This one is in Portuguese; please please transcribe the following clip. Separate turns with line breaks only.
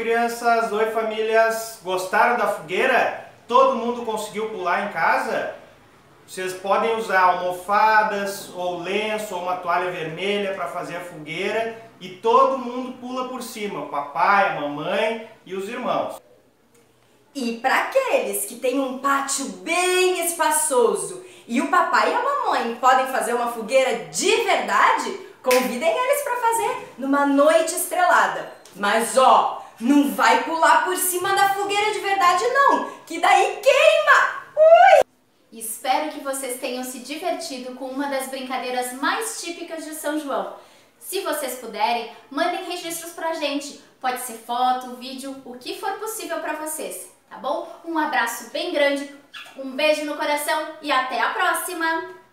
crianças, oi famílias, gostaram da fogueira? Todo mundo conseguiu pular em casa? Vocês podem usar almofadas, ou lenço, ou uma toalha vermelha para fazer a fogueira e todo mundo pula por cima, o papai, a mamãe e os irmãos.
E para aqueles que têm um pátio bem espaçoso e o papai e a mamãe podem fazer uma fogueira de verdade, convidem eles para fazer numa noite estrelada. Mas ó, não vai pular por cima da fogueira de verdade não, que daí queima! Ui!
Espero que vocês tenham se divertido com uma das brincadeiras mais típicas de São João. Se vocês puderem, mandem registros pra gente. Pode ser foto, vídeo, o que for possível para vocês, tá bom? Um abraço bem grande, um beijo no coração e até a próxima!